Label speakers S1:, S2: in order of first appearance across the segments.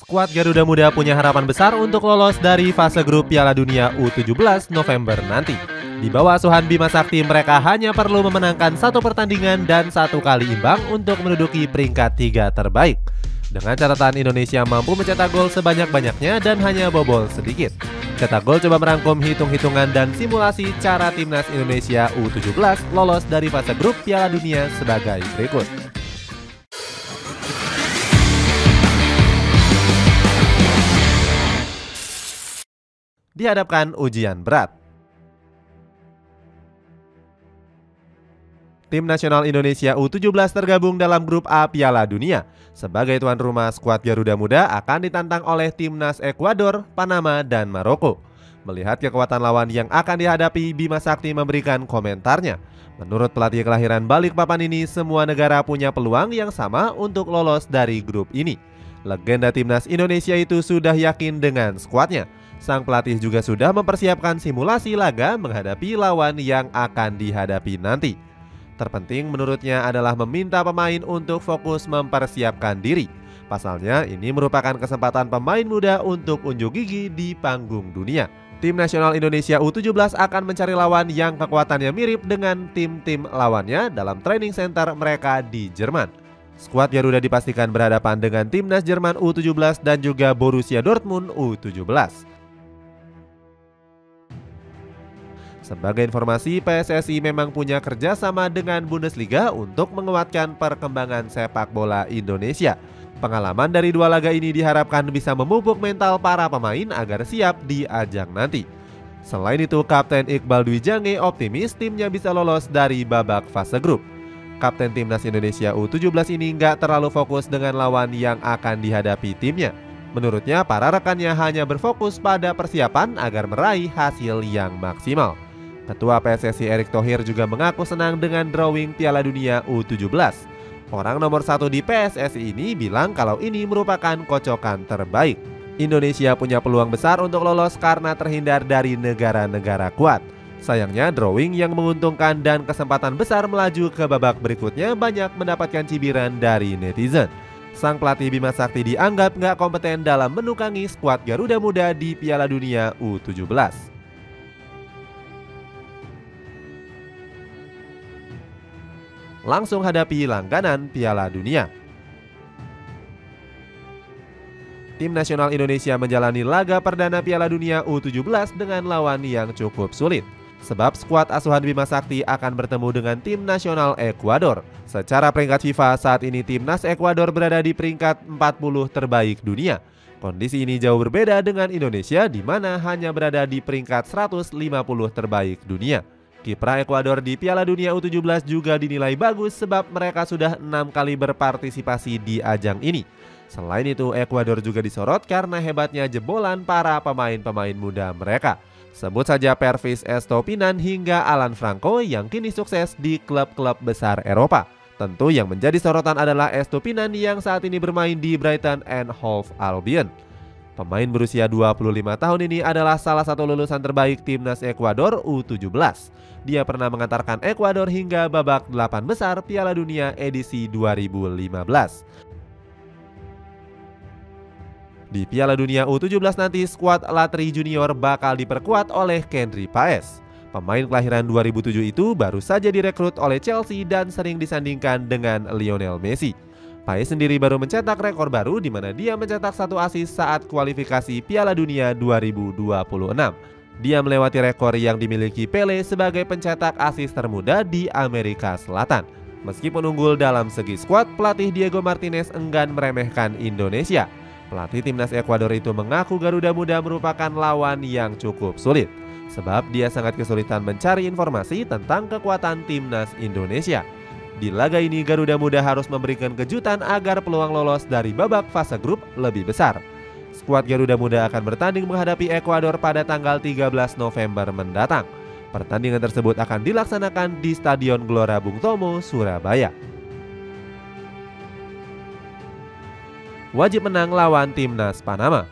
S1: Skuad Garuda Muda punya harapan besar untuk lolos dari fase grup Piala Dunia U17 November nanti. Di bawah asuhan Bima Sakti, mereka hanya perlu memenangkan satu pertandingan dan satu kali imbang untuk menduduki peringkat 3 terbaik. Dengan catatan Indonesia mampu mencetak gol sebanyak-banyaknya dan hanya bobol sedikit. Cetak Gol coba merangkum hitung-hitungan dan simulasi cara timnas Indonesia U17 lolos dari fase grup Piala Dunia sebagai berikut. Dihadapkan ujian berat. Tim nasional Indonesia U17 tergabung dalam grup A Piala Dunia. Sebagai tuan rumah, skuad Garuda Muda akan ditantang oleh timnas Ekuador, Panama, dan Maroko. Melihat kekuatan lawan yang akan dihadapi, Bima Sakti memberikan komentarnya. Menurut pelatih kelahiran Balikpapan ini, semua negara punya peluang yang sama untuk lolos dari grup ini. Legenda timnas Indonesia itu sudah yakin dengan skuadnya. Sang pelatih juga sudah mempersiapkan simulasi laga menghadapi lawan yang akan dihadapi nanti. Terpenting menurutnya adalah meminta pemain untuk fokus mempersiapkan diri. Pasalnya ini merupakan kesempatan pemain muda untuk unjuk gigi di panggung dunia. Tim nasional Indonesia U17 akan mencari lawan yang kekuatannya mirip dengan tim-tim lawannya dalam training center mereka di Jerman. Skuad Garuda dipastikan berhadapan dengan timnas Jerman U17 dan juga Borussia Dortmund U17. Sebagai informasi, PSSI memang punya kerjasama dengan Bundesliga untuk menguatkan perkembangan sepak bola Indonesia. Pengalaman dari dua laga ini diharapkan bisa memupuk mental para pemain agar siap di ajang nanti. Selain itu, Kapten Iqbal Dwi Jange optimis timnya bisa lolos dari babak fase grup. Kapten Timnas Indonesia U17 ini nggak terlalu fokus dengan lawan yang akan dihadapi timnya. Menurutnya, para rekannya hanya berfokus pada persiapan agar meraih hasil yang maksimal. Ketua PSSI Erick Thohir juga mengaku senang dengan drawing Piala Dunia U17. Orang nomor 1 di PSSI ini bilang kalau ini merupakan kocokan terbaik. Indonesia punya peluang besar untuk lolos karena terhindar dari negara-negara kuat. Sayangnya drawing yang menguntungkan dan kesempatan besar melaju ke babak berikutnya banyak mendapatkan cibiran dari netizen. Sang pelatih Bima Sakti dianggap nggak kompeten dalam menukangi skuad Garuda Muda di Piala Dunia U17. Langsung hadapi langganan Piala Dunia. Tim nasional Indonesia menjalani laga perdana Piala Dunia U17 dengan lawan yang cukup sulit. Sebab skuad asuhan Bima Sakti akan bertemu dengan tim nasional Ekuador. Secara peringkat FIFA saat ini timnas Ekuador berada di peringkat 40 terbaik dunia. Kondisi ini jauh berbeda dengan Indonesia di mana hanya berada di peringkat 150 terbaik dunia. Kiprah Ekuador di Piala Dunia U17 juga dinilai bagus sebab mereka sudah 6 kali berpartisipasi di ajang ini. Selain itu, Ekuador juga disorot karena hebatnya jebolan para pemain-pemain muda mereka. Sebut saja Pervis Estopinan hingga Alan Franco yang kini sukses di klub-klub besar Eropa. Tentu yang menjadi sorotan adalah Estopinan yang saat ini bermain di Brighton and Hove Albion. Pemain berusia 25 tahun ini adalah salah satu lulusan terbaik timnas Ekuador U17. Dia pernah mengantarkan Ekuador hingga babak 8 besar Piala Dunia edisi 2015. Di Piala Dunia U17 nanti, skuad Latri Junior bakal diperkuat oleh Kendry Paes. Pemain kelahiran 2007 itu baru saja direkrut oleh Chelsea dan sering disandingkan dengan Lionel Messi. Paes sendiri baru mencetak rekor baru di mana dia mencetak 1 assist saat kualifikasi Piala Dunia 2026. Dia melewati rekor yang dimiliki Pele sebagai pencetak assist termuda di Amerika Selatan. Meskipun unggul dalam segi skuad, pelatih Diego Martinez enggan meremehkan Indonesia. Pelatih timnas Ekuador itu mengaku Garuda Muda merupakan lawan yang cukup sulit. Sebab dia sangat kesulitan mencari informasi tentang kekuatan timnas Indonesia. Di laga ini Garuda Muda harus memberikan kejutan agar peluang lolos dari babak fase grup lebih besar. Skuad Garuda Muda akan bertanding menghadapi Ekuador pada tanggal 13 November mendatang. Pertandingan tersebut akan dilaksanakan di Stadion Gelora Bung Tomo, Surabaya. Wajib menang lawan timnas Panama.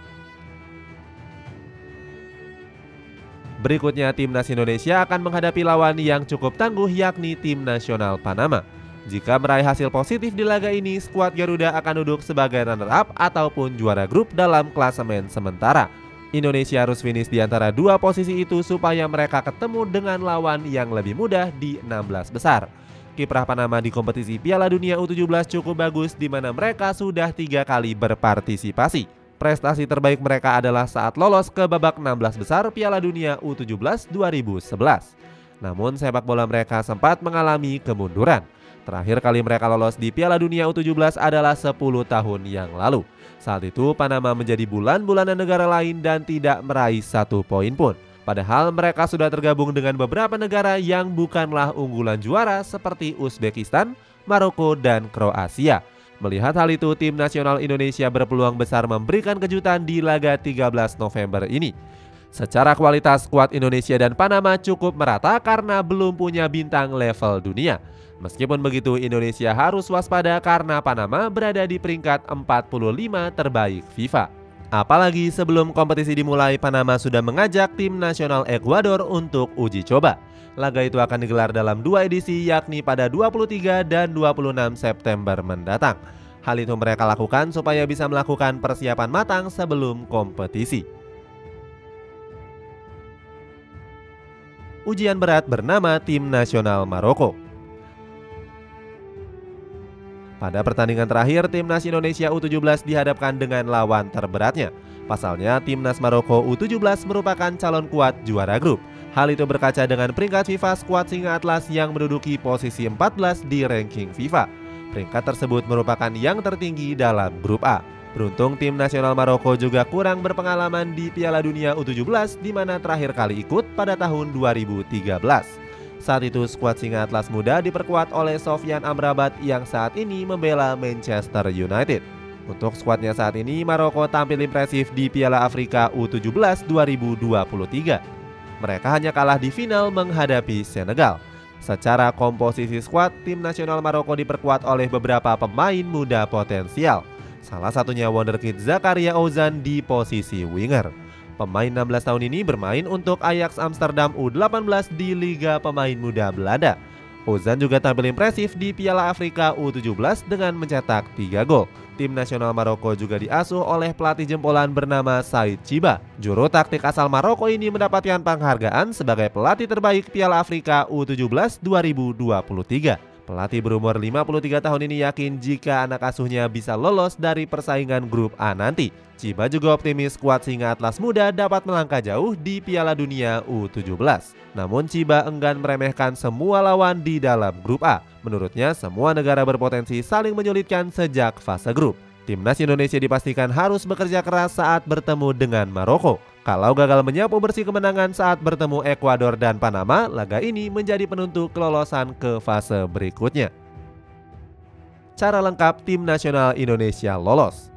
S1: Berikutnya timnas Indonesia akan menghadapi lawan yang cukup tangguh yakni tim nasional Panama. Jika meraih hasil positif di laga ini, skuad Garuda akan duduk sebagai runner-up ataupun juara grup dalam klasemen sementara. Indonesia harus finish di antara dua posisi itu supaya mereka ketemu dengan lawan yang lebih mudah di 16 besar. Kiprah Panama di kompetisi Piala Dunia U17 cukup bagus di mana mereka sudah 3 kali berpartisipasi. Prestasi terbaik mereka adalah saat lolos ke babak 16 besar Piala Dunia U17 2011. Namun sepak bola mereka sempat mengalami kemunduran. Terakhir kali mereka lolos di Piala Dunia U17 adalah 10 tahun yang lalu. Saat itu Panama menjadi bulan-bulanan negara lain dan tidak meraih 1 poin pun. Padahal mereka sudah tergabung dengan beberapa negara yang bukanlah unggulan juara seperti Uzbekistan, Maroko, dan Kroasia. Melihat hal itu, tim nasional Indonesia berpeluang besar memberikan kejutan di laga 13 November ini. Secara kualitas, skuad Indonesia dan Panama cukup merata karena belum punya bintang level dunia. Meskipun begitu, Indonesia harus waspada karena Panama berada di peringkat 45 terbaik FIFA. Apalagi sebelum kompetisi dimulai, Panama sudah mengajak tim nasional Ekuador untuk uji coba. Laga itu akan digelar dalam 2 edisi, yakni pada 23 dan 26 September mendatang. Hal itu mereka lakukan supaya bisa melakukan persiapan matang sebelum kompetisi. Ujian berat bernama Tim Nasional Maroko. Pada pertandingan terakhir, Timnas Indonesia U17 dihadapkan dengan lawan terberatnya. Pasalnya, Timnas Maroko U17 merupakan calon kuat juara grup. Hal itu berkaca dengan peringkat FIFA skuad Singa Atlas yang menduduki posisi 14 di ranking FIFA. Peringkat tersebut merupakan yang tertinggi dalam grup A. Beruntung tim nasional Maroko juga kurang berpengalaman di Piala Dunia U17 di mana terakhir kali ikut pada tahun 2013. Saat itu skuad Singa Atlas muda diperkuat oleh Sofyan Amrabat yang saat ini membela Manchester United. Untuk skuadnya saat ini, Maroko tampil impresif di Piala Afrika U17 2023. Mereka hanya kalah di final menghadapi Senegal. Secara komposisi skuad, tim nasional Maroko diperkuat oleh beberapa pemain muda potensial. Salah satunya wonderkid Zakaria Ozan di posisi winger. Pemain 16 tahun ini bermain untuk Ajax Amsterdam U18 di Liga Pemain Muda Belanda. Ozan juga tampil impresif di Piala Afrika U17 dengan mencetak 3 gol. Tim nasional Maroko juga diasuh oleh pelatih jempolan bernama Said Chiba. Juru taktik asal Maroko ini mendapatkan penghargaan sebagai pelatih terbaik Piala Afrika U17 2023. Pelatih berumur 53 tahun ini yakin jika anak asuhnya bisa lolos dari persaingan grup A nanti. Chiba juga optimis skuad Singa Atlas muda dapat melangkah jauh di Piala Dunia U17. Namun Chiba enggan meremehkan semua lawan di dalam grup A. Menurutnya semua negara berpotensi saling menyulitkan sejak fase grup. Timnas Indonesia dipastikan harus bekerja keras saat bertemu dengan Maroko. Kalau gagal menyapu bersih kemenangan saat bertemu Ekuador dan Panama, laga ini menjadi penentu kelolosan ke fase berikutnya. Cara lengkap tim nasional Indonesia lolos.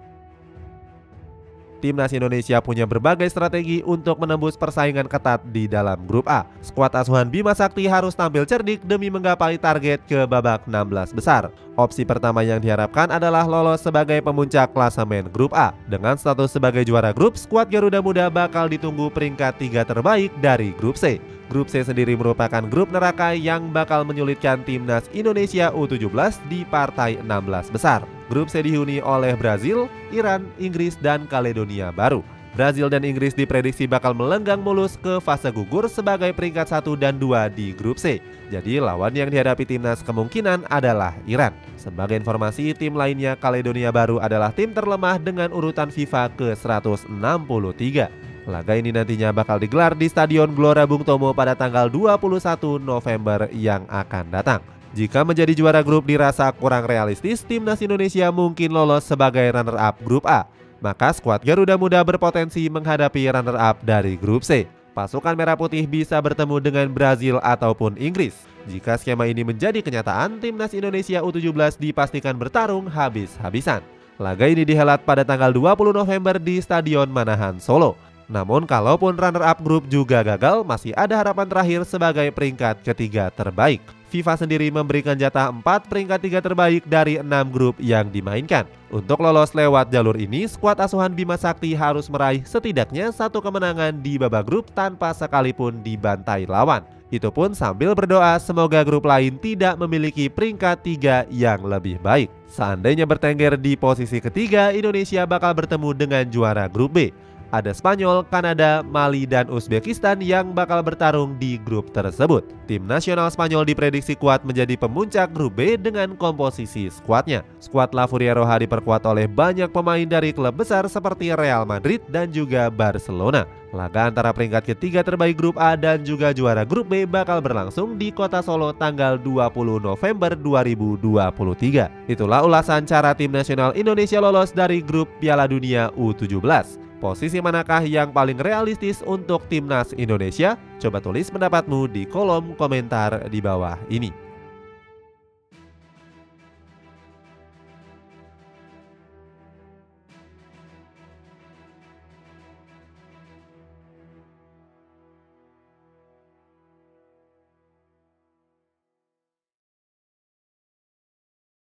S1: Timnas Indonesia punya berbagai strategi untuk menembus persaingan ketat di dalam grup A. Skuad asuhan Bima Sakti harus tampil cerdik demi menggapai target ke babak 16 besar. Opsi pertama yang diharapkan adalah lolos sebagai pemuncak klasemen grup A. Dengan status sebagai juara grup, skuad Garuda Muda bakal ditunggu peringkat 3 terbaik dari grup C. Grup C sendiri merupakan grup neraka yang bakal menyulitkan Timnas Indonesia U17 di partai 16 besar. Grup C dihuni oleh Brazil, Iran, Inggris, dan Kaledonia Baru. Brazil dan Inggris diprediksi bakal melenggang mulus ke fase gugur sebagai peringkat 1 dan 2 di grup C. Jadi lawan yang dihadapi timnas kemungkinan adalah Iran. Sebagai informasi, tim lainnya Kaledonia Baru adalah tim terlemah dengan urutan FIFA ke-163. Laga ini nantinya bakal digelar di Stadion Gelora Bung Tomo pada tanggal 21 November yang akan datang. Jika menjadi juara grup dirasa kurang realistis, Timnas Indonesia mungkin lolos sebagai runner-up grup A. Maka skuad Garuda Muda berpotensi menghadapi runner-up dari grup C. Pasukan Merah Putih bisa bertemu dengan Brazil ataupun Inggris. Jika skema ini menjadi kenyataan, Timnas Indonesia U17 dipastikan bertarung habis-habisan. Laga ini dihelat pada tanggal 20 November di Stadion Manahan, Solo. Namun kalaupun runner-up grup juga gagal, masih ada harapan terakhir sebagai peringkat ketiga terbaik. FIFA sendiri memberikan jatah 4 peringkat 3 terbaik dari 6 grup yang dimainkan. Untuk lolos lewat jalur ini, skuad asuhan Bima Sakti harus meraih setidaknya 1 kemenangan di babak grup tanpa sekalipun dibantai lawan. Itu pun sambil berdoa semoga grup lain tidak memiliki peringkat 3 yang lebih baik. Seandainya bertengger di posisi ketiga, Indonesia bakal bertemu dengan juara grup B. Ada Spanyol, Kanada, Mali, dan Uzbekistan yang bakal bertarung di grup tersebut. Tim nasional Spanyol diprediksi kuat menjadi pemuncak grup B dengan komposisi skuadnya. Skuad La Furia Roja diperkuat oleh banyak pemain dari klub besar seperti Real Madrid dan juga Barcelona. Laga antara peringkat ketiga terbaik grup A dan juga juara grup B bakal berlangsung di Kota Solo tanggal 20 November 2023. Itulah ulasan cara tim nasional Indonesia lolos dari grup Piala Dunia U17. Posisi manakah yang paling realistis untuk timnas Indonesia? Coba tulis pendapatmu di kolom komentar di bawah ini.